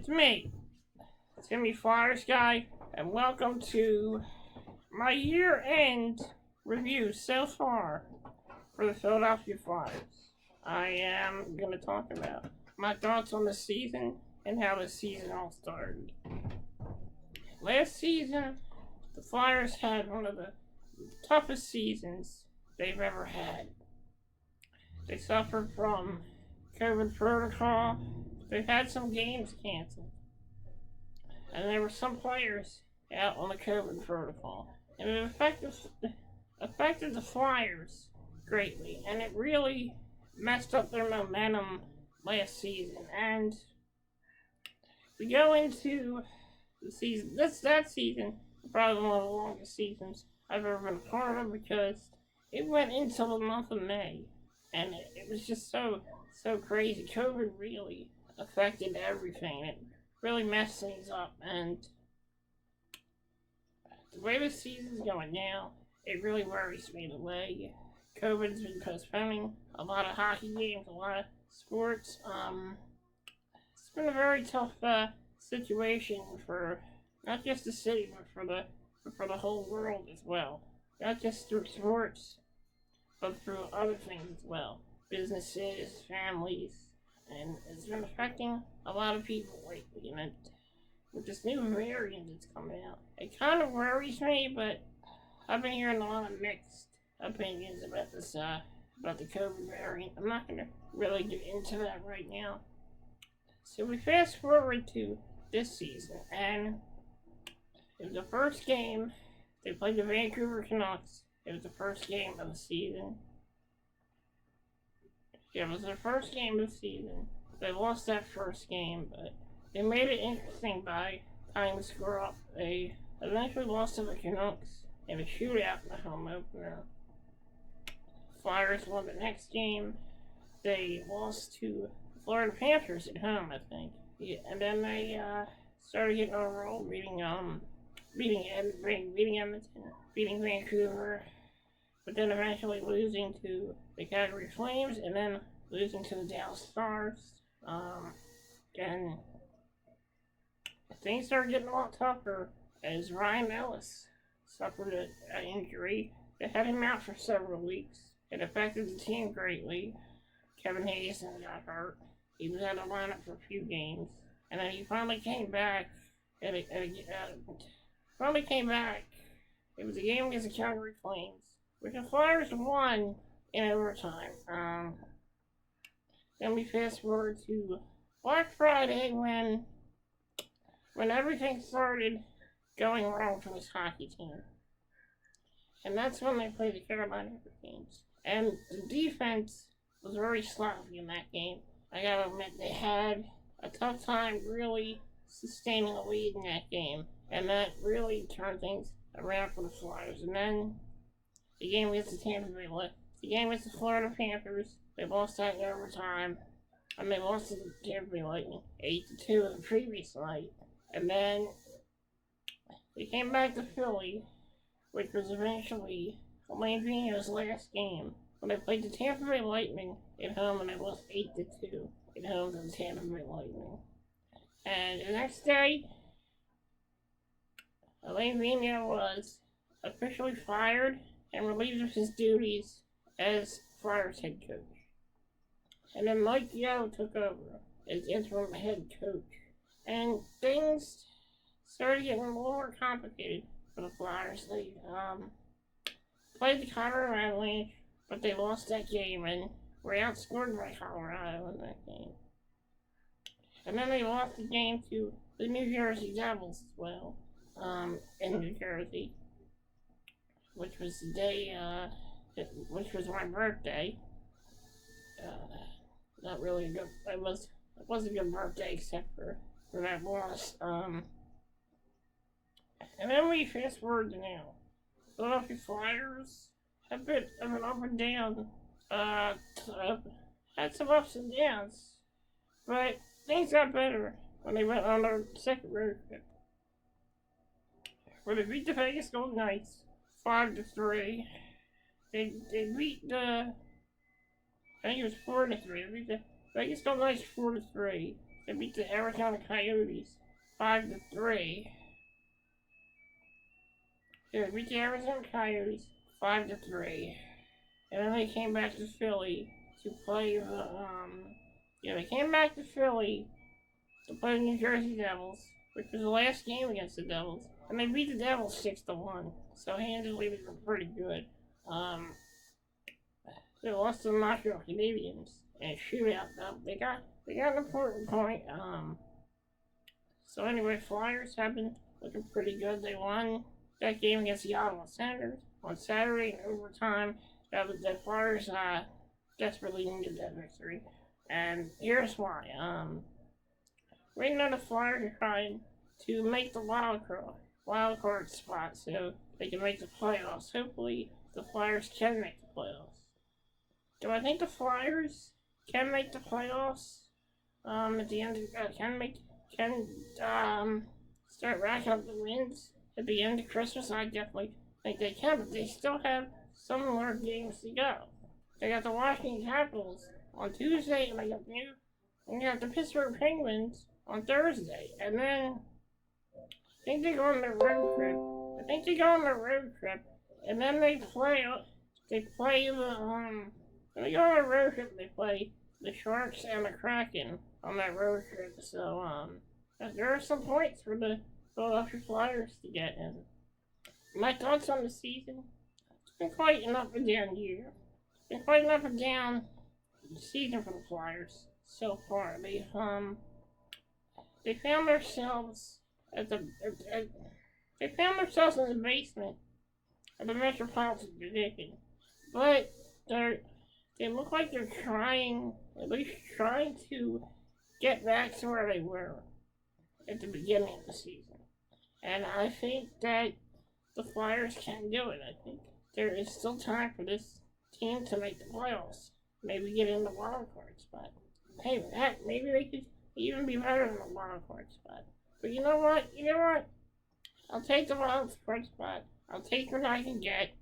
It's me, Timmy Flyersguy, and welcome to my year-end review so far for the Philadelphia Flyers. I am going to talk about my thoughts on the season and how the season all started. Last season, the Flyers had one of the toughest seasons they've ever had. They suffered from COVID protocol. They've had some games canceled. And there were some players out on the COVID protocol. And it affected the Flyers greatly. And it really messed up their momentum last season. And we go into the season. That season, probably one of the longest seasons I've ever been a part of, because it went into the month of May. And it was just so crazy. COVID really affected everything. It really messed things up. And the way the season's going now, it really worries me. The way COVID's been postponing a lot of hockey games, a lot of sports. It's been a very tough situation for not just the city, but for the whole world as well. Not just through sports, but through other things as well. Businesses, families, and it's been affecting a lot of people lately. And with this new variant that's coming out, it kind of worries me, but I've been hearing a lot of mixed opinions about this, about the COVID variant. I'm not going to really get into that right now. So we fast forward to this season, and it was the first game. They played the Vancouver Canucks. It was the first game of the season. It was their first game of the season. They lost that first game, but they made it interesting by tying the score up. They eventually lost to the Canucks in a shootout in the home opener. Flyers won the next game. They lost to the Florida Panthers at home, I think. Yeah, and then they started getting on a roll, beating Edmonton, beating Vancouver, but then eventually losing to the Calgary Flames, and then losing to the Dallas Stars. And things started getting a lot tougher as Ryan Ellis suffered an injury that had him out for several weeks. It affected the team greatly. Kevin Hayes got hurt. He was out of the lineup for a few games, and then he finally came back. It was a game against the Calgary Flames, which the Flyers won in overtime. Then we fast forward to Black Friday when everything started going wrong for this hockey team. And that's when they played the Carolina Hurricanes. And the defense was very sloppy in that game. I gotta admit, they had a tough time really sustaining a lead in that game. And that really turned things around for the Flyers. And then the game against the Florida Panthers, they lost that in overtime. And they lost to the Tampa Bay Lightning 8-2 the previous night. And then they came back to Philly, which was eventually Elena Koshka's last game, when they played the Tampa Bay Lightning at home, and they lost 8-2 at home to the Tampa Bay Lightning. And the next day, Elena was officially fired and relieved of his duties as Flyers head coach. And then Mike Yeo took over as interim head coach. And things started getting a little more complicated for the Flyers. They played the Colorado Avalanche, but they lost that game and were outscored by Colorado in that game. And then they lost the game to the New Jersey Devils as well, in New Jersey, which was the day, which was my birthday. Not really a good. It was a good birthday except for that loss. And then we fast forward to now. Philadelphia Flyers have been an up and down. Had some ups and downs, but things got better when they went on their second road trip, where they beat the Vegas Golden Knights 5-3. They beat the. I think it was 4-3. They beat the Vegas Golden Knights 4-3. They beat the Arizona Coyotes 5-3. Yeah, they beat the Arizona Coyotes 5-3. And then they came back to Philly to play they came back to Philly to play the New Jersey Devils, which was the last game against the Devils, and they beat the Devils 6-1. So handily, they were pretty good. They lost to the Montreal Canadiens in a shootout though. They got an important point. So anyway, Flyers have been looking pretty good. They won that game against the Ottawa Senators on Saturday in overtime. The Flyers desperately needed that victory, and here's why. Right now the Flyers are trying to make the wild card spot so they can make the playoffs. Hopefully, the Flyers can make the playoffs. Do I think the Flyers can make the playoffs? At the end, start racking up the wins at the end of Christmas. I definitely think they can, but they still have some more games to go. They got the Washington Capitals on Tuesday, and they got the Pittsburgh Penguins on Thursday, and then I think they go on their road trip. And then they play the Sharks and the Kraken on that road trip. So there are some points for the Philadelphia Flyers to get in. My thoughts on the season: it's been quite an up and down year. It's been quite an up and down season for the Flyers so far. They found themselves in the basement of the Metropolitan Division, but they look like they're at least trying to get back to where they were at the beginning of the season. And I think that the Flyers can do it. I think there is still time for this team to make the playoffs. Maybe get in the wild card spot. Hey, maybe they could even be better than the wild card spot. But you know what? I'll take the wild card spot. I'll take what I can get.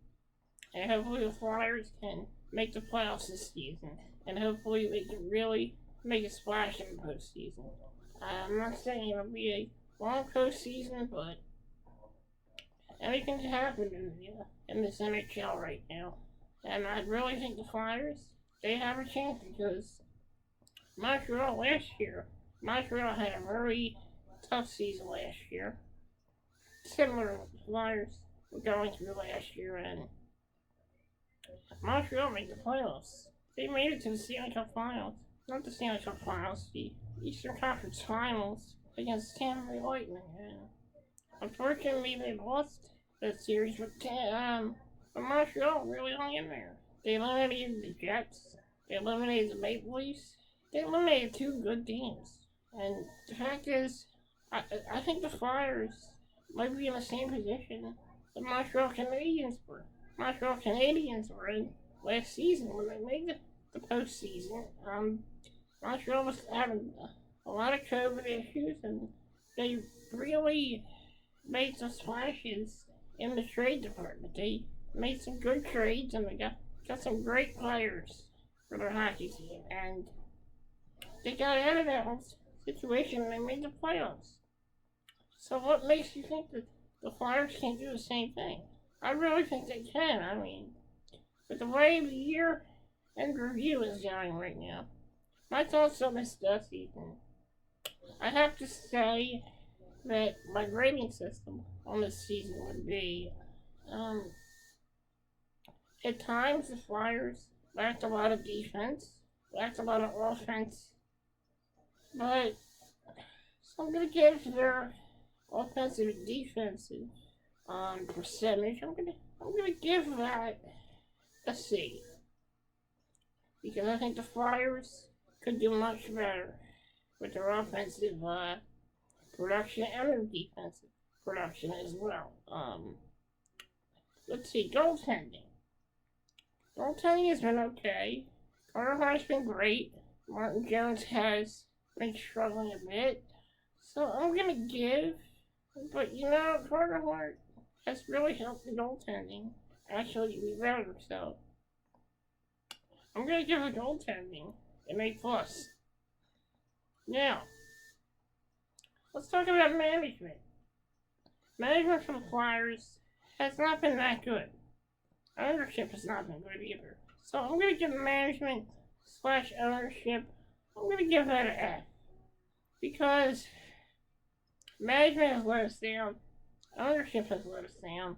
And hopefully the Flyers can make the playoffs this season. And hopefully they can really make a splash in the postseason. I'm not saying it'll be a long postseason, but anything can happen in this NHL right now. And I really think the Flyers, they have a chance because Montreal had a very tough season last year. Similar to what the Flyers were going through last year, and Montreal made the playoffs. They made it to the Stanley Cup Finals. Not the Stanley Cup Finals, the Eastern Conference Finals against Tampa Bay Lightning. And unfortunately, they lost that series, but Montreal really hung in there. They eliminated the Jets. They eliminated the Maple Leafs. They eliminated two good teams. And the fact is, I think the Flyers might be in the same position the Montreal Canadiens were. Montreal Canadiens were in last season when they made the postseason. Montreal was having a lot of COVID issues, and they really made some splashes in the trade department. They made some good trades, and they got some great players for their hockey team, and they got out of that whole situation and they made the playoffs. So what makes you think that the Flyers can't do the same thing? I really think they can. I mean, with the way the year end review is going right now, my thoughts on this season, I have to say that my grading system on this season would be, at times the Flyers lacked a lot of defense, lacked a lot of offense, but so I'm gonna give their offensive and defensive percentage. I'm gonna give that a C, because I think the Flyers could do much better with their offensive production and their defensive production as well. Let's see, goaltending. Goaltending has been okay. Carter Hart's been great. Martin Jones has been struggling a bit. So I'm gonna give, but Carter Hart has really helped the goaltending actually be better. So I'm gonna give the goaltending an A+. Now, let's talk about management. Management for the Flyers has not been that good. Ownership has not been good either. So I'm going to give management slash ownership, I'm going to give that an F. Because management has let us down. Ownership has let us down.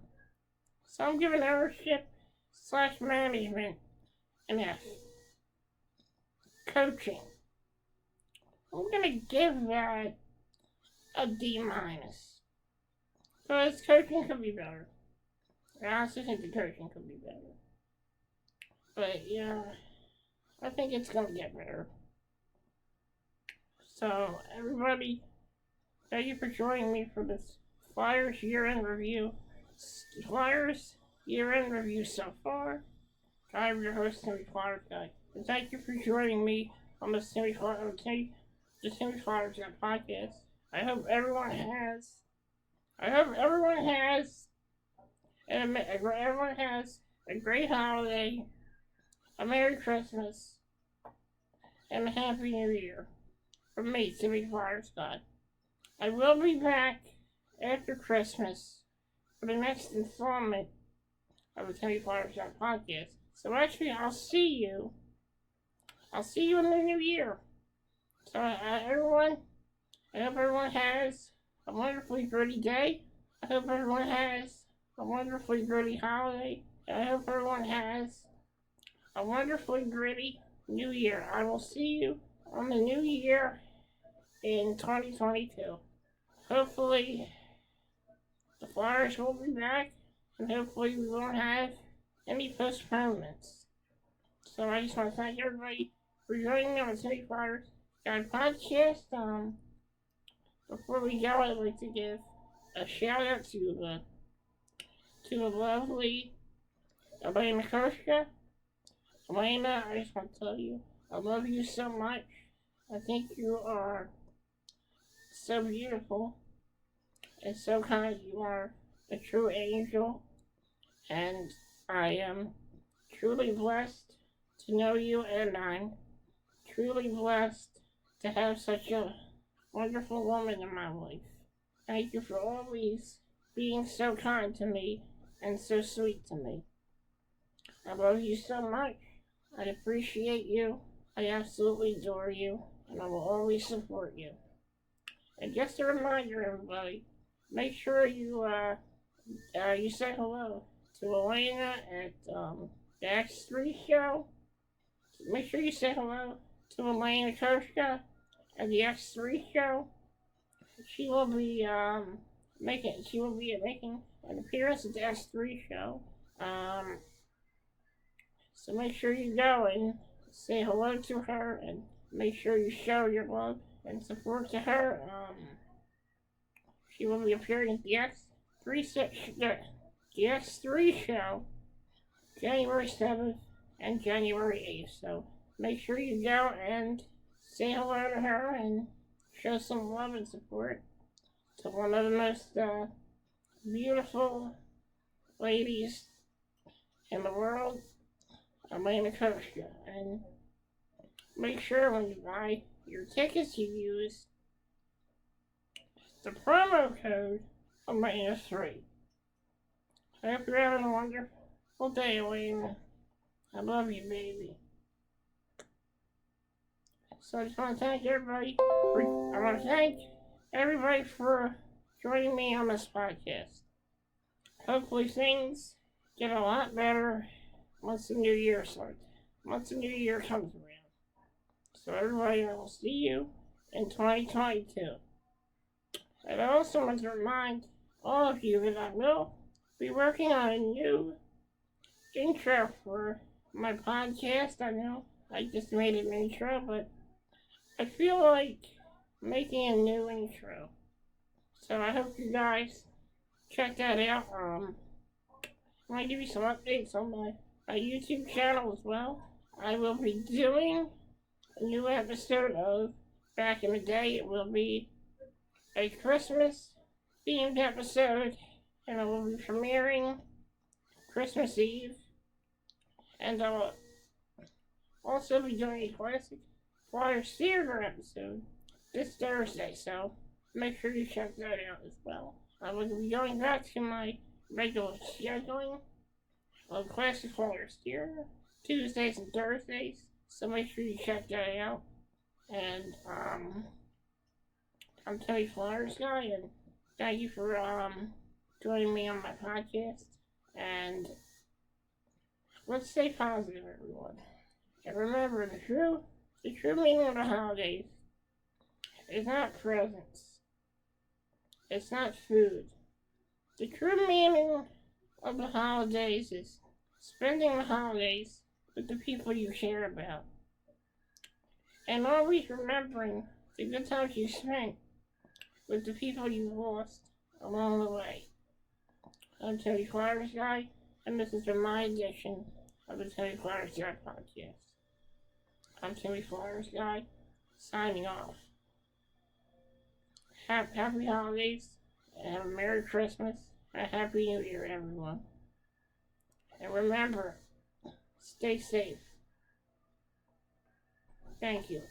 So I'm giving ownership slash management an F. Coaching. I'm going to give that a D minus. Because coaching could be better. I honestly think the coaching could be better. But yeah, I think it's going to get better. So everybody, thank you for joining me for this Flyers year-end review. Flyers year-end review so far. I'm your host, Timmy Flyersguy. And thank you for joining me on the Timmy Flyersguy podcast. I hope everyone has a great holiday, a Merry Christmas, and a Happy New Year. From me, Timmy Flyersguy. I will be back after Christmas for the next installment of the Timmy Flyersguy podcast. So actually, I'll see you in the new year. So everyone, I hope everyone has a wonderfully gritty day. I hope everyone has a wonderfully gritty holiday. I hope everyone has a wonderfully gritty new year. I will see you on the new year in 2022. Hopefully, the Flyers will be back, and hopefully we won't have any postponements. So I just want to thank everybody for joining me on the Timmy Flyersguy podcast. Before we go, I'd like to give a shout out to the lovely Elena Koshka. Elena, I just want to tell you, I love you so much. I think you are so beautiful and so kind. You are a true angel, and I am truly blessed to know you, and I'm truly blessed to have such a wonderful woman in my life. Thank you for always being so kind to me and so sweet to me. I love you so much. I appreciate you. I absolutely adore you, and I will always support you. And just a reminder, everybody, make sure you say hello to Elena at the X3 show. Make sure you say hello to Elena Koshka at the X3 show. She will be making an appearance at the X3 show. So make sure you go and say hello to her, and make sure you show your love and support to her. She will be appearing at the X3 show, January 7th and January 8th. So make sure you go and say hello to her and show some love and support to one of the most beautiful ladies in the world, Elena Koshka. And make sure when you buy your tickets, you use the promo code Elena3. I hope you're having a wonderful day, Elena. I love you, baby. So I just want to thank everybody. I want to thank everybody for joining me on this podcast. Hopefully things get a lot better once the new year starts. Once the new year comes around. So everybody, I will see you in 2022. And I also want to remind all of you that I will be working on a new intro for my podcast. I know I just made an intro, but I feel like making a new intro. So I hope you guys check that out. I want to give you some updates on my YouTube channel as well. I will be doing a new episode of Back in the Day. It will be a Christmas themed episode, and it will be premiering Christmas Eve. And I'll also be doing a classic Flyers Theater episode this Thursday, so make sure you check that out as well. I will be going back to my regular scheduling of Classic Flyers here, Tuesdays and Thursdays. So make sure you check that out. And I'm Timmy Flyersguy, and thank you for joining me on my podcast. And let's stay positive, everyone. And remember, the true meaning of the holidays is not presents. It's not food. The true meaning of the holidays is spending the holidays with the people you care about. And always remembering the good times you spent with the people you lost along the way. I'm Timmy Flyersguy, and this has been my edition of the Timmy Flyersguy podcast. I'm Timmy Flyersguy, signing off. Happy holidays, and have a Merry Christmas, and a Happy New Year, everyone. And remember, stay safe. Thank you.